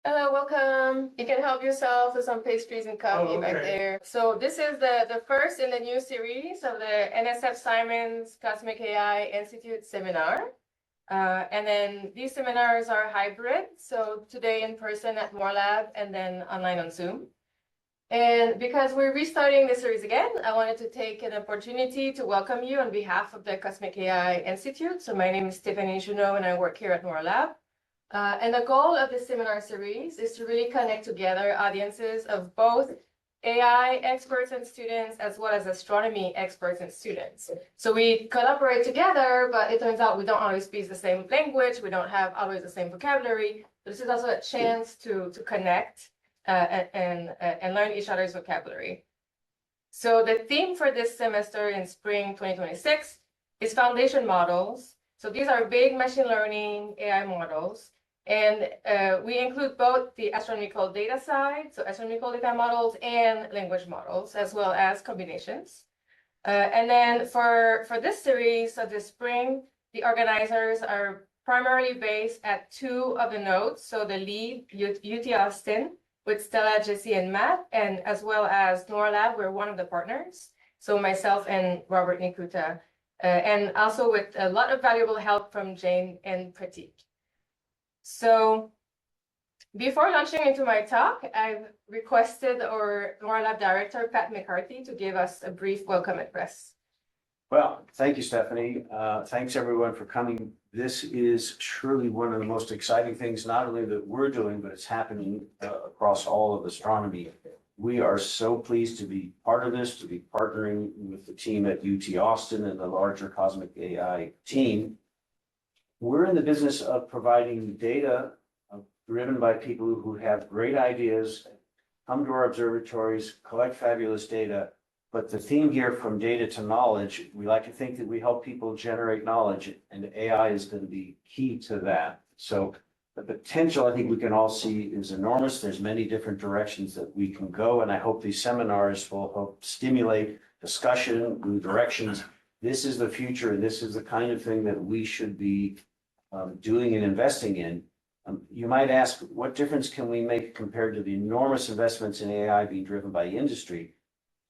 Hello, welcome. You can help yourself with some pastries and coffee back there. So this is the first in the new series of the NSF-Simons Cosmic AI Institute seminar. And then these seminars are hybrid. So today in person at NOIRLab and then online on Zoom. And because we're restarting the series again, I wanted to take an opportunity to welcome you on behalf of the Cosmic AI Institute. So my name is Stephanie Juneau and I work here at NOIRLab. And the goal of this seminar series is to really connect together audiences of both AI experts and students, as well as astronomy experts and students. So we collaborate together, but it turns out we don't always speak the same language. We don't have always the same vocabulary. This is also a chance to connect and learn each other's vocabulary. So the theme for this semester in spring 2026 is foundation models. So these are big machine learning AI models. And we include both the astronomical data side, so astronomical data models and language models, as well as combinations. And then for this series of the spring, the organizers are primarily based at two of the nodes. So the lead, UT Austin, with Stella, Jesse, and Matt, and as well as NOIRLab, we're one of the partners. So myself and Robert Nikuta, and also with a lot of valuable help from Jane and Pratik. So before launching into my talk, I've requested our NOIRLab director, Pat McCarthy, to give us a brief welcome address. Well, thank you, Stephanie. Thanks everyone for coming. This is truly one of the most exciting things, not only that we're doing, but it's happening across all of astronomy. We are so pleased to be part of this, to be partnering with the team at UT Austin and the larger Cosmic AI team. We're in the business of providing data driven by people who have great ideas, come to our observatories, collect fabulous data. But the theme here, from data to knowledge, we like to think that we help people generate knowledge, and AI is going to be key to that. So the potential, I think we can all see, is enormous. There's many different directions that we can go, and I hope these seminars will help stimulate discussion, new directions. This is the future, and this is the kind of thing that we should be doing and investing in. You might ask, what difference can we make compared to the enormous investments in AI being driven by industry?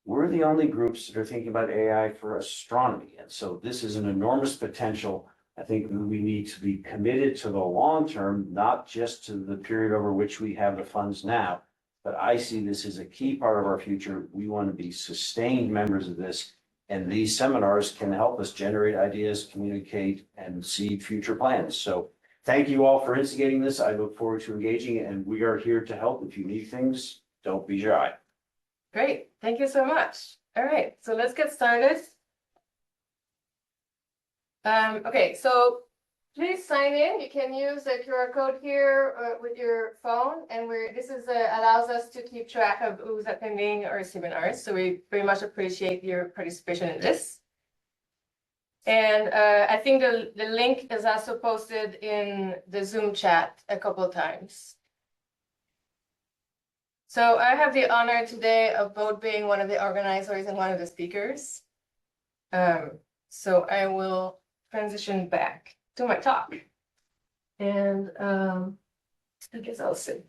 We're the only groups that are thinking about AI for astronomy. And so this is an enormous potential. I think we need to be committed to the long term, not just to the period over which we have the funds now. But I see this as a key part of our future. We want to be sustained members of this. And these seminars can help us generate ideas, communicate, and see future plans. So thank you all for instigating this. I look forward to engaging, and we are here to help. If you need things, don't be shy. Great, thank you so much. All right, so let's get started. Okay, so please sign in. You can use the QR code here with your phone, and this allows us to keep track of who's attending our seminars. So we very much appreciate your participation in this. And I think the link is also posted in the Zoom chat a couple of times. So I have the honor today of both being one of the organizers and one of the speakers. So I will transition back to my talk. And I guess I'll see.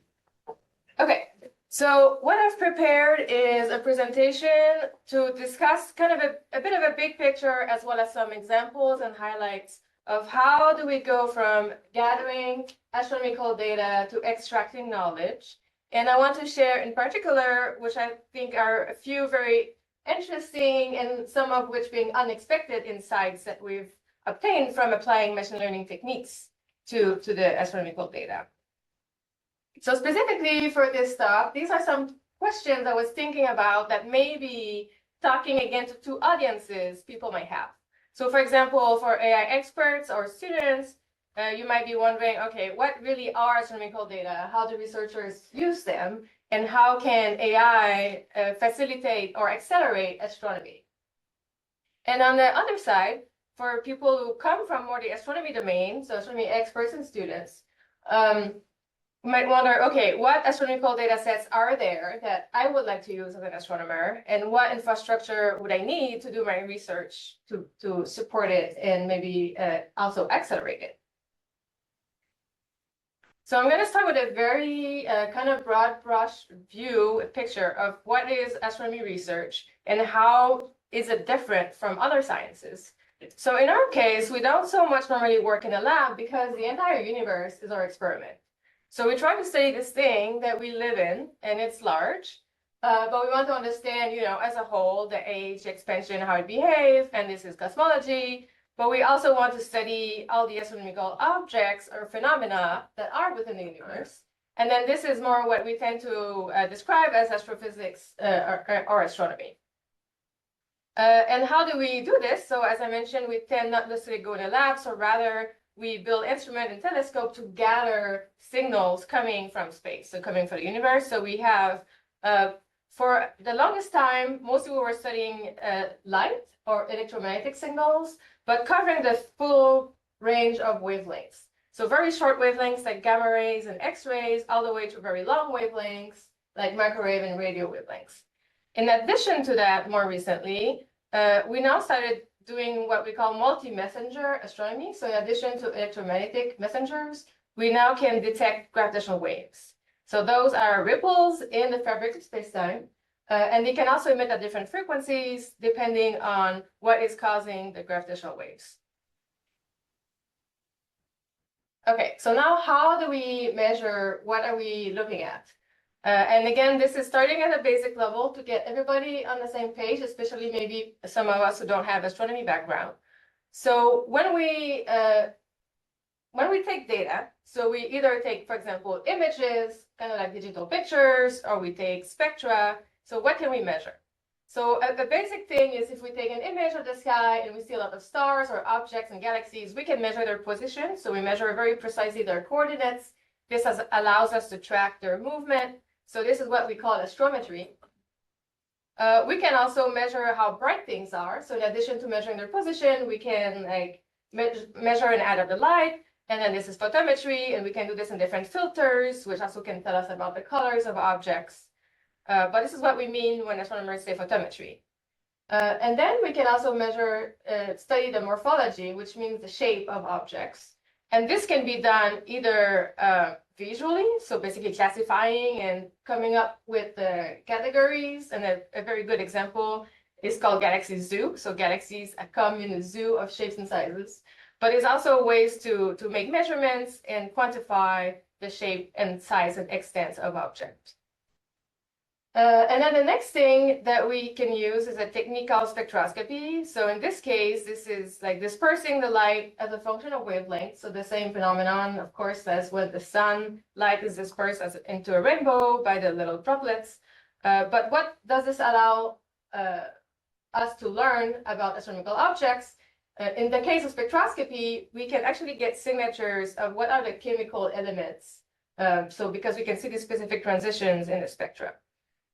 Okay, so what I've prepared is a presentation to discuss kind of a bit of a big picture, as well as some examples and highlights of how do we go from gathering astronomical data to extracting knowledge. And I want to share in particular, which I think are a few very interesting and some of which being unexpected insights that we've obtained from applying machine learning techniques to the astronomical data. So specifically for this talk, these are some questions I was thinking about that may be talking again to two audiences people might have. So for example, for AI experts or students, you might be wondering, okay, what really are astronomical data? How do researchers use them? And how can AI facilitate or accelerate astronomy? And on the other side, for people who come from more the astronomy domain, so astronomy experts and students, you might wonder, okay, what astronomical data sets are there that I would like to use as an astronomer? And what infrastructure would I need to do my research to support it and maybe also accelerate it? So I'm going to start with a very kind of broad brush view picture of what is astronomy research and how is it different from other sciences. So in our case, we don't so much normally work in a lab because the entire universe is our experiment. So we try to study this thing that we live in, and it's large, but we want to understand, as a whole, the age, expansion, how it behaves, and this is cosmology. But we also want to study all the astronomical objects or phenomena that are within the universe. And then this is more what we tend to describe as astrophysics or astronomy. And how do we do this? So as I mentioned, we tend not necessarily go in a lab, so rather we build instrument and telescope to gather signals coming from space, so coming from the universe. So we have, for the longest time, mostly we were studying light or electromagnetic signals, but covering the full range of wavelengths. So very short wavelengths like gamma rays and X-rays, all the way to very long wavelengths like microwave and radio wavelengths. In addition to that, more recently, we now started doing what we call multi-messenger astronomy. So in addition to electromagnetic messengers, we now can detect gravitational waves. So those are ripples in the fabric of space-time, and they can also emit at different frequencies depending on what is causing the gravitational waves. Okay, so now how do we measure, what are we looking at? And again, this is starting at a basic level to get everybody on the same page, especially maybe some of us who don't have astronomy background. So when we take data, so we either take, for example, images, kind of like digital pictures, or we take spectra. So what can we measure? So the basic thing is if we take an image of the sky and we see a lot of stars or objects and galaxies, we can measure their position. So we measure very precisely their coordinates. This allows us to track their movement. So this is what we call astrometry. We can also measure how bright things are. So in addition to measuring their position, we can measure and add up the light. And then this is photometry, and we can do this in different filters, which also can tell us about the colors of objects. But this is what we mean when astronomers say photometry. And then we can also measure, study the morphology, which means the shape of objects. And this can be done either visually, so basically classifying and coming up with the categories. And a very good example is called Galaxy Zoo. So galaxies come in a zoo of shapes and sizes. But there's also ways to make measurements and quantify the shape and size and extent of objects. And then the next thing that we can use is a technique called spectroscopy. So in this case, this is like dispersing the light as a function of wavelength. So the same phenomenon, of course, as when the sun light is dispersed into a rainbow by the little droplets. But what does this allow us to learn about astronomical objects? In the case of spectroscopy, we can actually get signatures of what are the chemical elements. So because we can see the specific transitions in the spectra.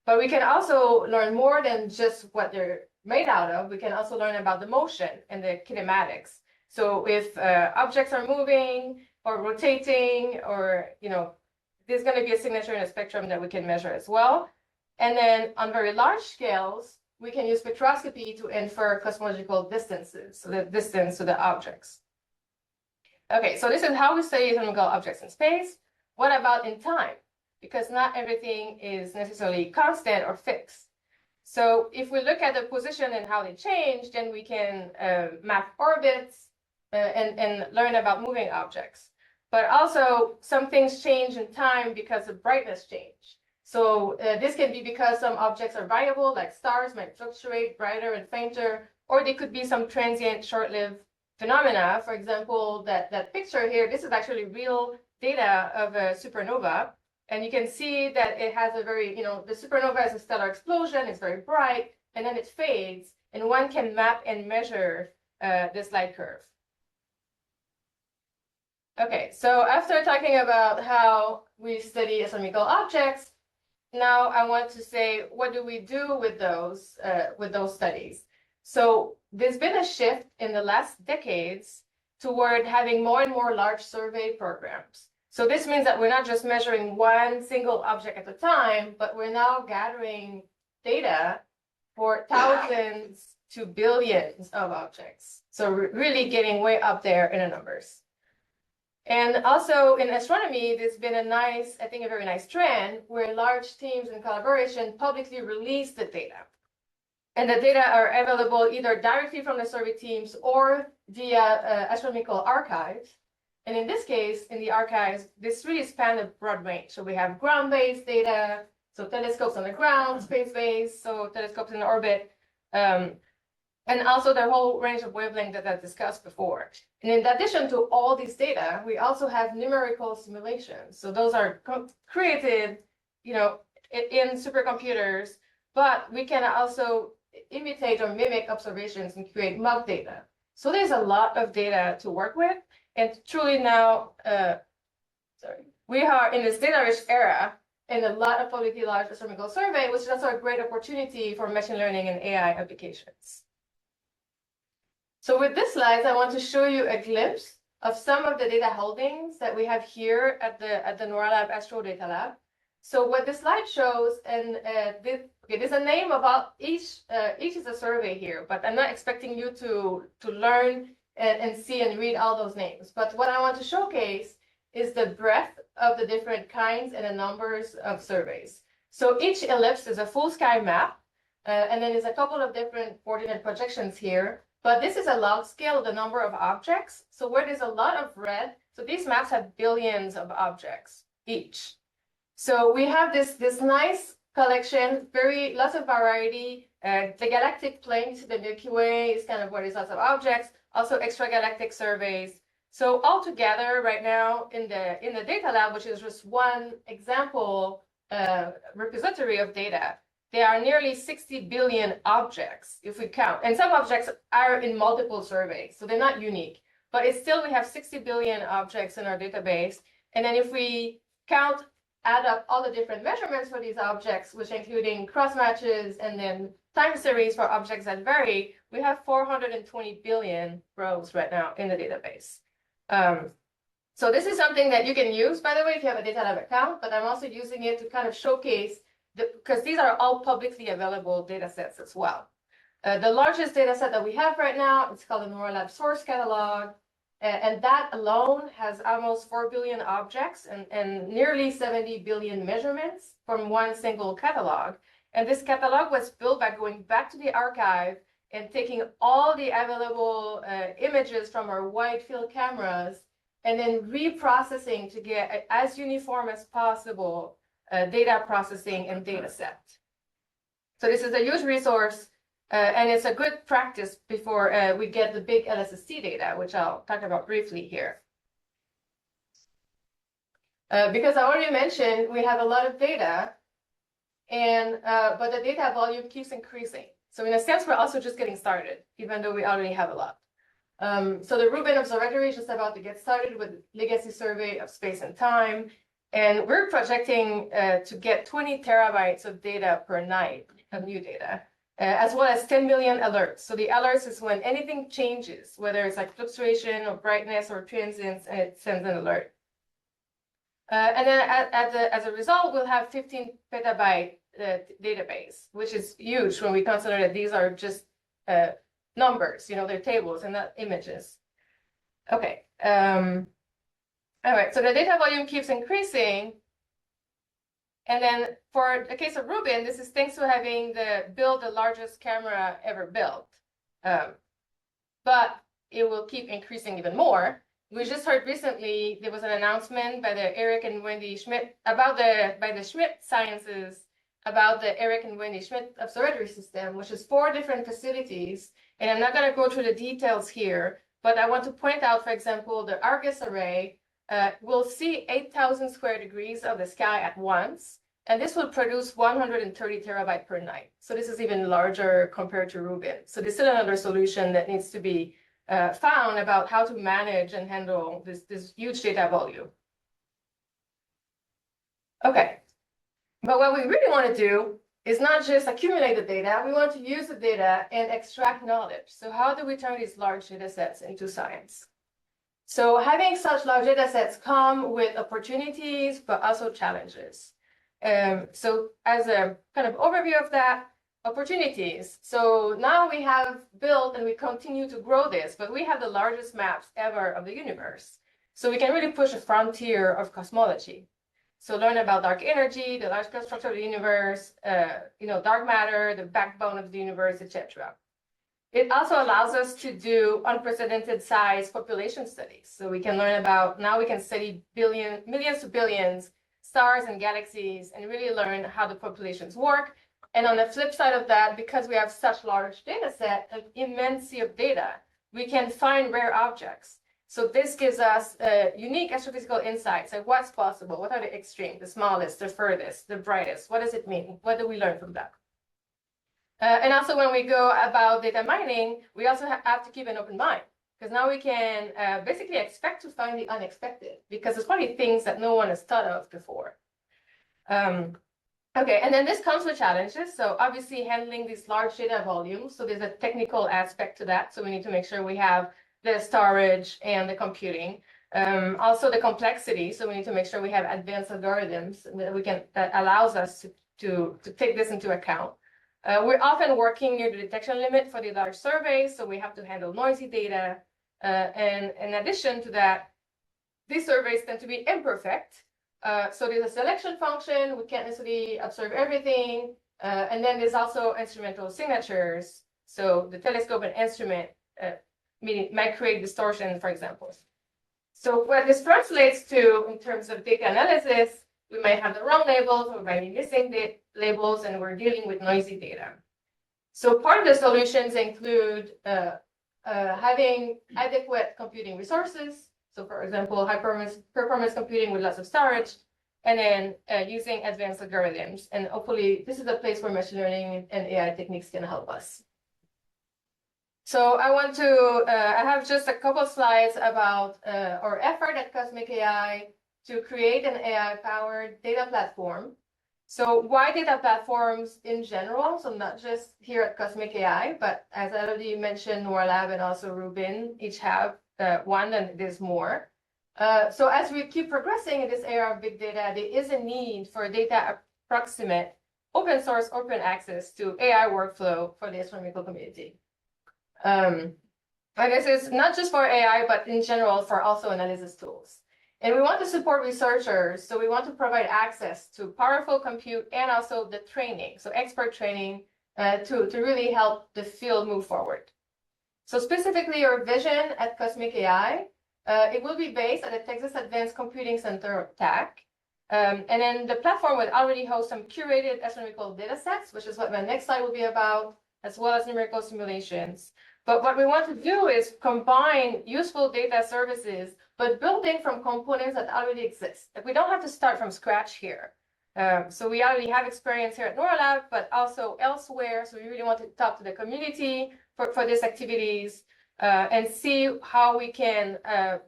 But we can also learn more than just what they're made out of. We can also learn about the motion and the kinematics. So if objects are moving or rotating, or, there's going to be a signature in a spectrum that we can measure as well. And then on very large scales, we can use spectroscopy to infer cosmological distances, so the distance to the objects. Okay, so this is how we study astronomical objects in space. What about in time? Because not everything is necessarily constant or fixed. So if we look at the position and how they change, then we can map orbits and learn about moving objects. But also some things change in time because of brightness change. So this can be because some objects are variable, like stars might fluctuate brighter and fainter, or they could be some transient short-lived phenomena. For example, that picture here, this is actually real data of a supernova. And you can see that it has a very, the supernova has a stellar explosion, it's very bright, and then it fades, and one can map and measure this light curve. Okay, so after talking about how we study astronomical objects, now I want to say, what do we do with those studies? So there's been a shift in the last decades toward having more and more large survey programs. So this means that we're not just measuring one single object at a time, but we're now gathering data for thousands to billions of objects. So really getting way up there in the numbers. And also in astronomy, there's been a nice, I think a very nice trend where large teams in collaboration publicly release the data. And the data are available either directly from the survey teams or via astronomical archives. And in this case, in the archives, this really span a broad range. So we have ground-based data, so telescopes on the ground, space-based, so telescopes in orbit, and also the whole range of wavelength that I discussed before. And in addition to all these data, we also have numerical simulations. So those are created, in supercomputers, but we can also imitate or mimic observations and create mock data. So there's a lot of data to work with. And truly now, we are in this data-rich era and a lot of publicly large astronomical survey, which is also a great opportunity for machine learning and AI applications. So with this slide, I want to show you a glimpse of some of the data holdings that we have here at the NOIRLab Astro Data Lab. So what this slide shows, and there's a name about each is a survey here, but I'm not expecting you to learn and see and read all those names. But what I want to showcase is the breadth of the different kinds and the numbers of surveys. So each ellipse is a full sky map, and then there's a couple of different coordinate projections here. But this is a log scale of the number of objects. So where there's a lot of red, so these maps have billions of objects each. So we have this nice collection, lots of variety. The galactic plane, the Milky Way, is kind of where there's lots of objects. Also extragalactic surveys. So altogether, right now in the data lab, which is just one example repository of data, there are nearly 60 billion objects if we count. And some objects are in multiple surveys, so they're not unique. But it's still, we have 60 billion objects in our database. And then if we add up all the different measurements for these objects, which including cross matches and then time series for objects that vary, we have 420 billion rows right now in the database. So this is something that you can use, by the way, if you have a data lab account, but I'm also using it to kind of showcase, because these are all publicly available data sets as well. The largest data set that we have right now, it's called the NOIRLab Source Catalog. And that alone has almost 4 billion objects and nearly 70 billion measurements from one single catalog. And this catalog was built by going back to the archive and taking all the available images from our wide field cameras and then reprocessing to get as uniform as possible data processing and data set. So this is a huge resource. And it's a good practice before we get the big LSST data, which I'll talk about briefly here. Because I already mentioned, we have a lot of data, but the data volume keeps increasing. So in a sense, we're also just getting started, even though we already have a lot. So the Rubin Observatory is just about to get started with legacy survey of space and time. And we're projecting to get 20 terabytes of data per night of new data. As well as 10 million alerts. So the alerts is when anything changes, whether it's like fluctuation or brightness or transients, and it sends an alert. And then as a result, we'll have 15 petabyte database, which is huge when we consider that these are just numbers, they're tables and not images. Okay. All right, so the data volume keeps increasing. And then for the case of Rubin, this is thanks to having built the largest camera ever built. But it will keep increasing even more. We just heard recently there was an announcement by the Eric and Wendy Schmidt by the Schmidt Sciences about the Eric and Wendy Schmidt Observatory System, which is 4 different facilities. And I'm not going to go through the details here, but I want to point out, for example, the Argus array will see 8,000 square degrees of the sky at once, and this will produce 130 terabyte per night. So this is even larger compared to Rubin. So this is another solution that needs to be found about how to manage and handle this huge data volume. Okay, but what we really want to do is not just accumulate the data, we want to use the data and extract knowledge. So how do we turn these large data sets into science? So having such large data sets come with opportunities, but also challenges. So as a kind of overview of that, opportunities. So now we have built and we continue to grow this, but we have the largest maps ever of the universe. So we can really push a frontier of cosmology. So learn about dark energy, the large-scale structure of the universe, dark matter, the backbone of the universe, etc. It also allows us to do unprecedented size population studies. So we can learn about, now we can study millions to billions, stars and galaxies, and really learn how the populations work. And on the flip side of that, because we have such large data set, an immensity of data, we can find rare objects. So this gives us unique astrophysical insights, like what's possible, what are the extremes, the smallest, the furthest, the brightest, what does it mean? What do we learn from that? And also when we go about data mining, we also have to keep an open mind, because now we can basically expect to find the unexpected, because there's probably things that no one has thought of before. Okay, and then this comes with challenges. So obviously handling these large data volumes, so there's a technical aspect to that. So we need to make sure we have the storage and the computing. Also the complexity, so we need to make sure we have advanced algorithms that allows us to take this into account. We're often working near the detection limit for the large surveys, so we have to handle noisy data. And in addition to that, these surveys tend to be imperfect. So there's a selection function, we can't necessarily observe everything. And then there's also instrumental signatures. So the telescope and instrument might create distortion, for example. So what this translates to in terms of data analysis, we might have the wrong labels, we might be missing the labels, and we're dealing with noisy data. So part of the solutions include having adequate computing resources. So for example, high performance computing with lots of storage, and then using advanced algorithms. And hopefully this is a place where machine learning and AI techniques can help us. So I have just a couple slides about our effort at CosmicAI to create an AI-powered data platform. So why data platforms in general? So not just here at CosmicAI, but as I already mentioned, NOIRLab and also Rubin each have one, and there's more. So as we keep progressing in this era of big data, there is a need for data approximate, open source, open access to AI workflow for the astronomical community. And this is not just for AI, but in general for also analysis tools. And we want to support researchers, so we want to provide access to powerful compute and also the training, so expert training to really help the field move forward. So specifically our vision at CosmicAI, it will be based at the Texas Advanced Computing Center, TAC. And then the platform will already host some curated astronomical data sets, which is what my next slide will be about, as well as numerical simulations. But what we want to do is combine useful data services, but building from components that already exist. Like we don't have to start from scratch here. So we already have experience here at NOIRLab, but also elsewhere. So we really want to talk to the community for these activities and see how we can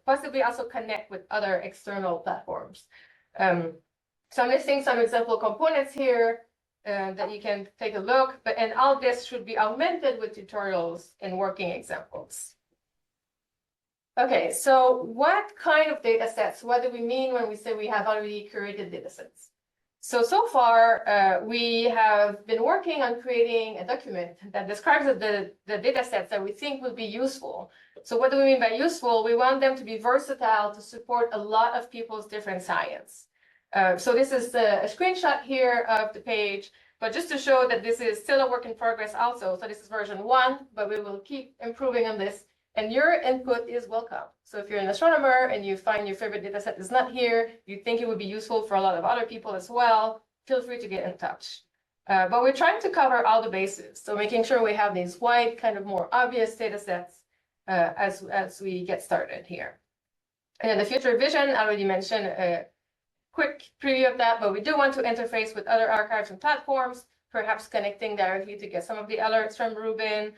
possibly also connect with other external platforms. So I'm listing some example components here that you can take a look, and all this should be augmented with tutorials and working examples. Okay, so what kind of data sets? What do we mean when we say we have already curated data sets? So far, we have been working on creating a document that describes the data sets that we think will be useful. So what do we mean by useful? We want them to be versatile to support a lot of people's different science. So this is a screenshot here of the page, but just to show that this is still a work in progress also. So this is version 1, but we will keep improving on this. And your input is welcome. So if you're an astronomer and you find your favorite data set is not here, you think it would be useful for a lot of other people as well, feel free to get in touch. But we're trying to cover all the bases. So making sure we have these wide, kind of more obvious data sets as we get started here. And then the future vision, I already mentioned a quick preview of that, but we do want to interface with other archives and platforms, perhaps connecting directly to get some of the alerts from Rubin,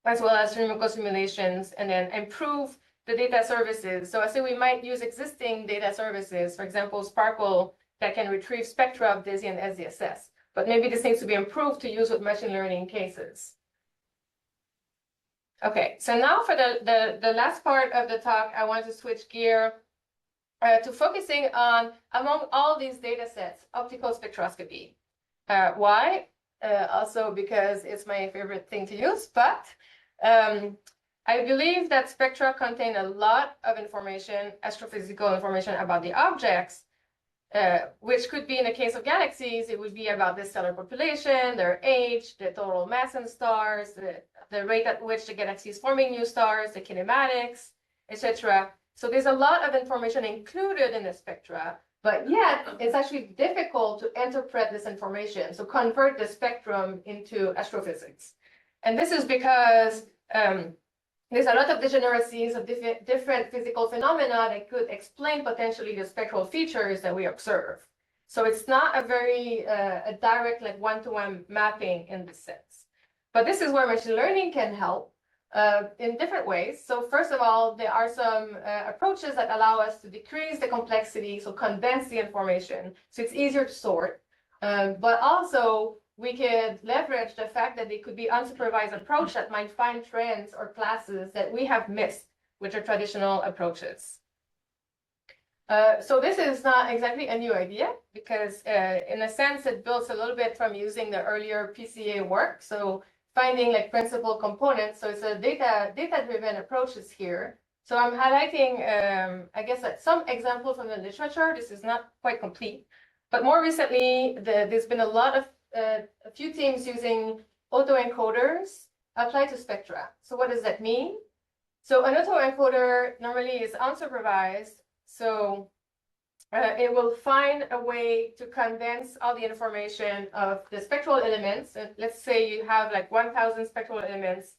as well as numerical simulations, and then improve the data services. So I say we might use existing data services, for example, Sparkle, that can retrieve spectra of DESI and SDSS. But maybe this needs to be improved to use with machine learning cases. Okay, so now for the last part of the talk, I want to switch gear to focusing on, among all these data sets, optical spectroscopy. Why? Also because it's my favorite thing to use, but I believe that spectra contain a lot of information, astrophysical information about the objects, which could be in the case of galaxies, it would be about the stellar population, their age, the total mass in stars, the rate at which the galaxy is forming new stars, the kinematics, etc. So there's a lot of information included in the spectra, but yet it's actually difficult to interpret this information, so convert the spectrum into astrophysics. And this is because there's a lot of degeneracies of different physical phenomena that could explain potentially the spectral features that we observe. So it's not a very a direct, like one-to-one mapping in this sense. But this is where machine learning can help in different ways. So first of all, there are some approaches that allow us to decrease the complexity, so condense the information, so it's easier to sort. But also, we could leverage the fact that they could be unsupervised approach that might find trends or classes that we have missed with our traditional approaches. So this is not exactly a new idea because in a sense, it builds a little bit from using the earlier PCA work. So finding like principal components. So it's a data-driven approaches here. So I'm highlighting, I guess, some examples from the literature. This is not quite complete, but more recently, there's been a lot of a few teams using autoencoders applied to spectra. So what does that mean? So an autoencoder normally is unsupervised. So it will find a way to condense all the information of the spectral elements. And let's say you have like 1,000 spectral elements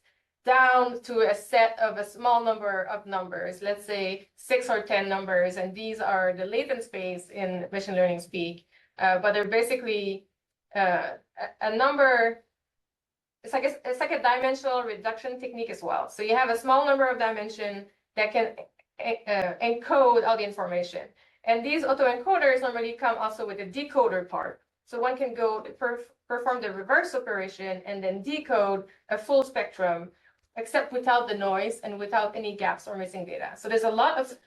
down to a set of a small number of numbers, let's say 6 or 10 numbers. And these are the latent space in machine learning speak. But they're basically a number. It's like a dimensional reduction technique as well. So you have a small number of dimension that can encode all the information. And these autoencoders normally come also with a decoder part. So one can go to perform the reverse operation and then decode a full spectrum, except without the noise and without any gaps or missing data. So there's a lot of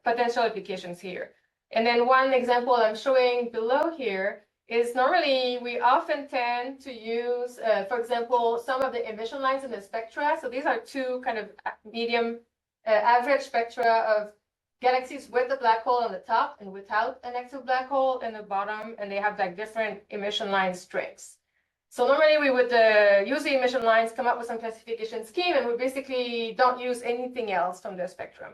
potential applications here. And then one example I'm showing below here is normally we often tend to use, for example, some of the emission lines in the spectra. So these are two kind of medium average spectra of galaxies with a black hole on the top and without an active black hole in the bottom, and they have like different emission line strengths. So normally we would use the emission lines, come up with some classification scheme, and we basically don't use anything else from the spectrum.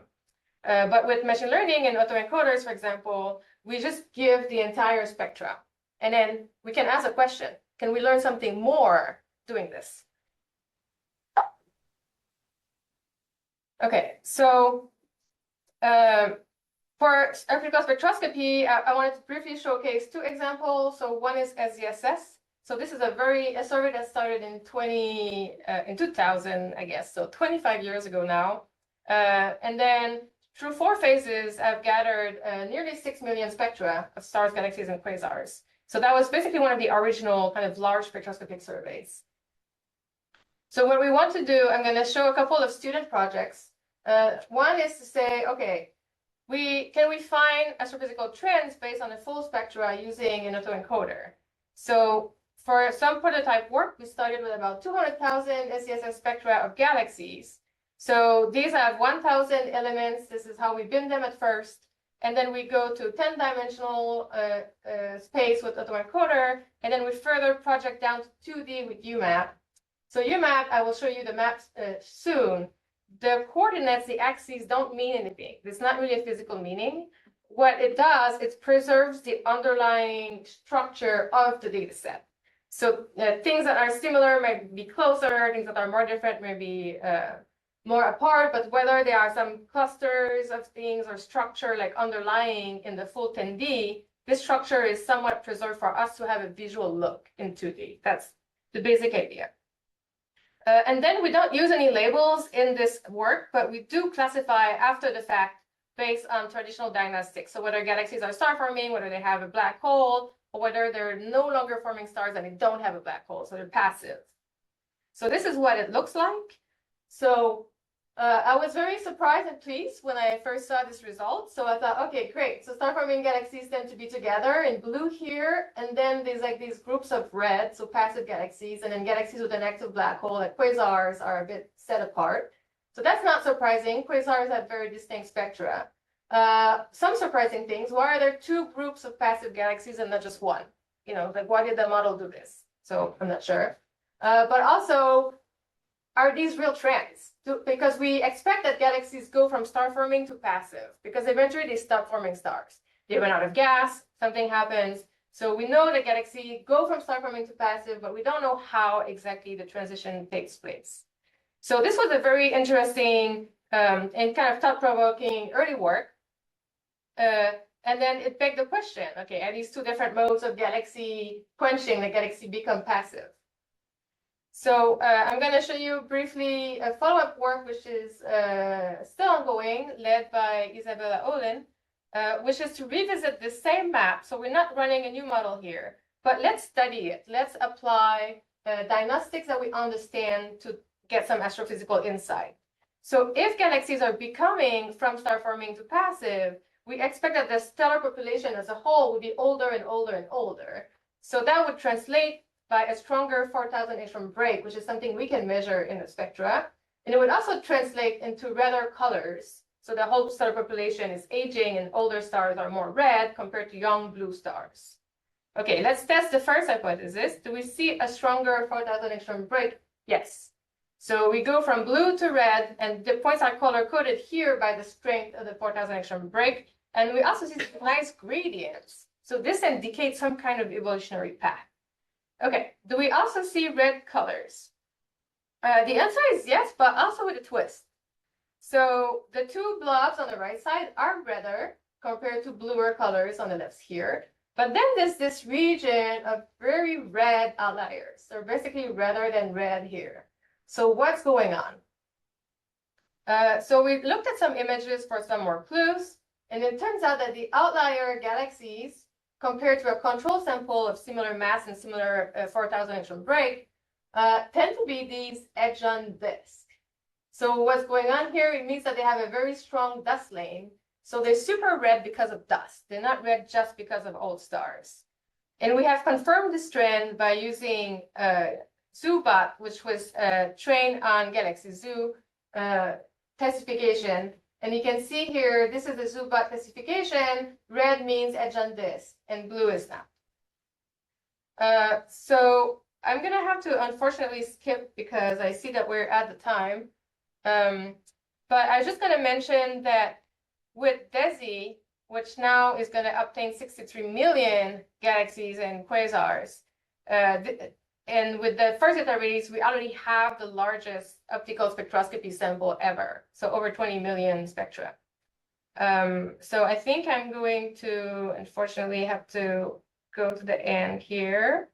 But with machine learning and autoencoders, for example, we just give the entire spectra. And then we can ask a question. Can we learn something more doing this? Okay, so for optical spectroscopy, I wanted to briefly showcase two examples. So one is SDSS. So this is a survey that started in 2000, I guess, so 25 years ago now. And then through 4 phases, I've gathered nearly 6 million spectra of stars, galaxies, and quasars. So that was basically one of the original kind of large spectroscopic surveys. So what we want to do, I'm going to show a couple of student projects. One is to say, okay, can we find astrophysical trends based on a full spectra using an autoencoder? So for some prototype work, we started with about 200,000 SDSS spectra of galaxies. So these have 1,000 elements. This is how we bin them at first. And then we go to 10-dimensional space with autoencoder. And then we further project down to 2D with UMAP. So UMAP, I will show you the maps soon. The coordinates, the axes, don't mean anything. There's not really a physical meaning. What it does, it preserves the underlying structure of the data set. So things that are similar might be closer, things that are more different may be more apart, but whether there are some clusters of things or structure like underlying in the full 10D, this structure is somewhat preserved for us to have a visual look in 2D. That's the basic idea. And then we don't use any labels in this work, but we do classify after the fact based on traditional diagnostics. So whether galaxies are star forming, whether they have a black hole, or whether they're no longer forming stars and they don't have a black hole, so they're passive. So this is what it looks like. So I was very surprised and pleased when I first saw this result. So I thought, okay, great. So star-forming galaxies tend to be together in blue here, and then there's like these groups of red, so passive galaxies, and then galaxies with an active black hole, like quasars, are a bit set apart. So that's not surprising. Quasars have very distinct spectra. Some surprising things. Why are there two groups of passive galaxies and not just one? You know, like why did the model do this? So I'm not sure. But also, are these real trends? Because we expect that galaxies go from star forming to passive, because eventually they stop forming stars. They run out of gas, something happens. So we know that galaxies go from star forming to passive, but we don't know how exactly the transition takes place. So this was a very interesting and kind of thought-provoking early work. And then it begged the question, okay, are these two different modes of galaxy quenching the galaxy become passive? So I'm going to show you briefly a follow-up work, which is still ongoing, led by Isabella Olin, which is to revisit the same map. So we're not running a new model here, but let's study it. Let's apply diagnostics that we understand to get some astrophysical insight. So if galaxies are becoming from star forming to passive, we expect that the stellar population as a whole would be older and older and older. So that would translate by a stronger 4,000 angstrom break, which is something we can measure in the spectra. And it would also translate into redder colors. So the whole stellar population is aging and older stars are more red compared to young blue stars. Okay, let's test the first hypothesis. Do we see a stronger 4,000 angstrom break? Yes. So we go from blue to red, and the points are color-coded here by the strength of the 4,000 angstrom break. And we also see some nice gradients. So this indicates some kind of evolutionary path. Okay, do we also see red colors? The answer is yes, but also with a twist. So the two blobs on the right side are redder compared to bluer colors on the left here. But then there's this region of very red outliers. So basically redder than red here. So what's going on? So we looked at some images for some more clues. And it turns out that the outlier galaxies, compared to a control sample of similar mass and similar 4,000 angstrom break, tend to be these edge-on disk. So what's going on here, it means that they have a very strong dust lane. So they're super red because of dust. They're not red just because of old stars. And we have confirmed this trend by using ZooBot, which was trained on Galaxy Zoo testification. And you can see here, this is the ZooBot classification. Red means edge on disk, and blue is not. So I'm going to have to unfortunately skip because I see that we're at the time. But I'm just going to mention that with DESI, which now is going to obtain 63 million galaxies and quasars, and with the first data release, we already have the largest optical spectroscopy sample ever. So over 20 million spectra. So I think I'm going to, unfortunately, have to go to the end here.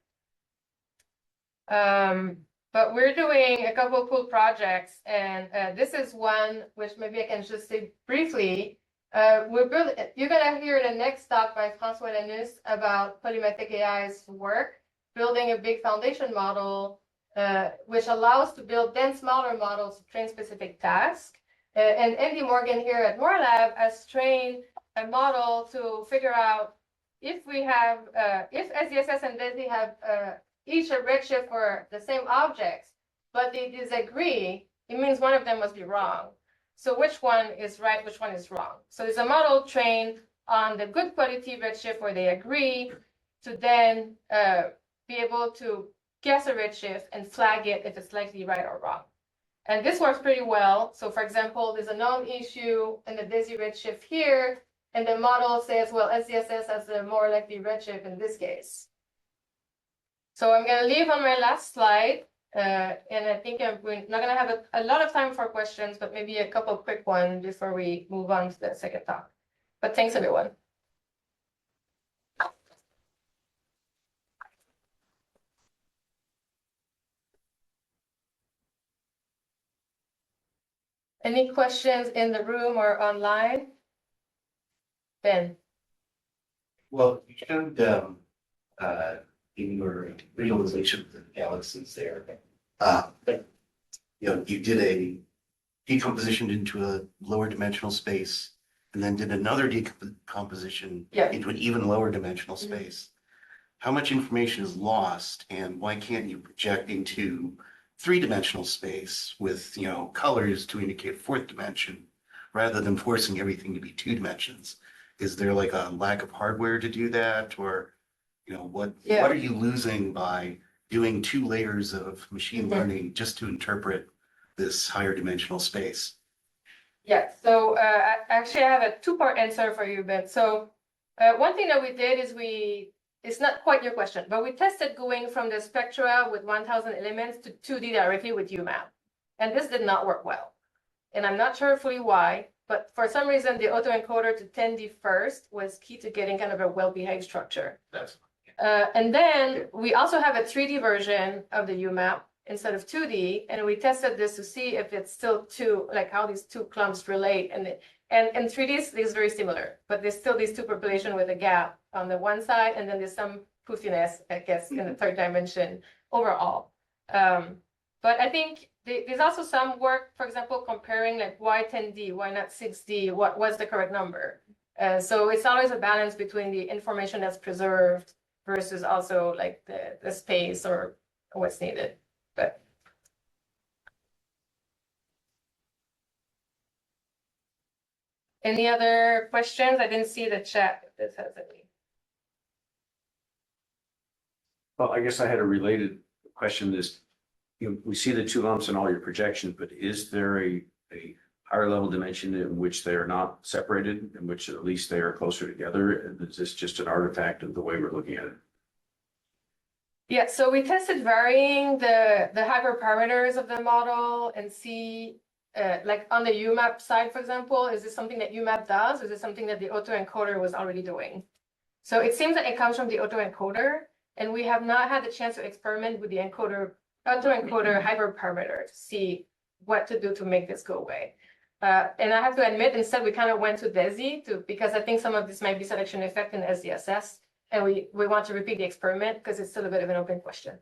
But we're doing a couple of cool projects. And this is one which maybe I can just say briefly. You're going to hear the next talk by François Lanus about polymetric AI's work, building a big foundation model, which allows to build then smaller models to train specific tasks. And Andy Morgan here at NOIRLab has trained a model to figure out if we have, if SDSS and DESI have each a redshift for the same objects, but they disagree, it means one of them must be wrong. So which one is right, which one is wrong? So there's a model trained on the good quality redshift where they agree to then be able to guess a redshift and flag it if it's likely right or wrong. And this works pretty well. So for example, there's a known issue in the DESI redshift here, and the model says, well, SDSS has a more likely redshift in this case. So I'm going to leave on my last slide, and I think we're not going to have a lot of time for questions, but maybe a couple quick ones before we move on to the second talk. But thanks, everyone. Any questions in the room or online? Ben. Well, you showed in your visualization of the galaxies there, you know, you did decompositioned into a lower dimensional space, and then did another decomposition Yeah. into an even lower dimensional Mhm. space. How much information is lost, and why can't you project into three-dimensional space with, you know, colors to indicate fourth dimension, rather than forcing everything to be two dimensions? Is there like a lack of hardware to do that, or, you know, what are you losing by doing two layers of machine Mhm. learning just to interpret this higher dimensional space? Yeah, so actually I have a two-part answer for you, Ben. So one thing that we did is it's not quite your question, but we tested going from the spectra with 1,000 elements to 2D directly with UMAP. And this did not work well. And I'm not sure fully why, but for some reason, the autoencoder to 10D first was key to getting kind of a well-behaved structure. And then we also have a 3D version of the UMAP instead of 2D, and we tested this to see if it's still like how these two clumps relate. And 3D is very similar, but there's still these two populations with a gap on the one side, and then there's some poofiness, I guess, in the third dimension overall. But I think there's also some work, for example, comparing like why 10D, why not 6D, what was the correct number? So it's always a balance between the information that's preserved versus also like the space or what's needed. But any other questions? I didn't see the chat if this has any. Well, I guess I had a related question. This, you know, we see the two lumps in all your projections, but is there a higher level dimension in which they are not separated, in which at least they are closer together? And is this just an artifact of the way we're looking at it? Yeah, so we tested varying the hyperparameters of the model and see, like on the UMAP side, for example, is this something that UMAP does, or is it something that the autoencoder was already doing? So it seems that it comes from the autoencoder, and we have not had the chance to experiment with the autoencoder hyperparameter to see what to do to make this go away. And I have to admit, instead, we kind of went to DESI because I think some of this might be selection effect in SDSS. And we want to repeat the experiment because it's still a bit of an open question.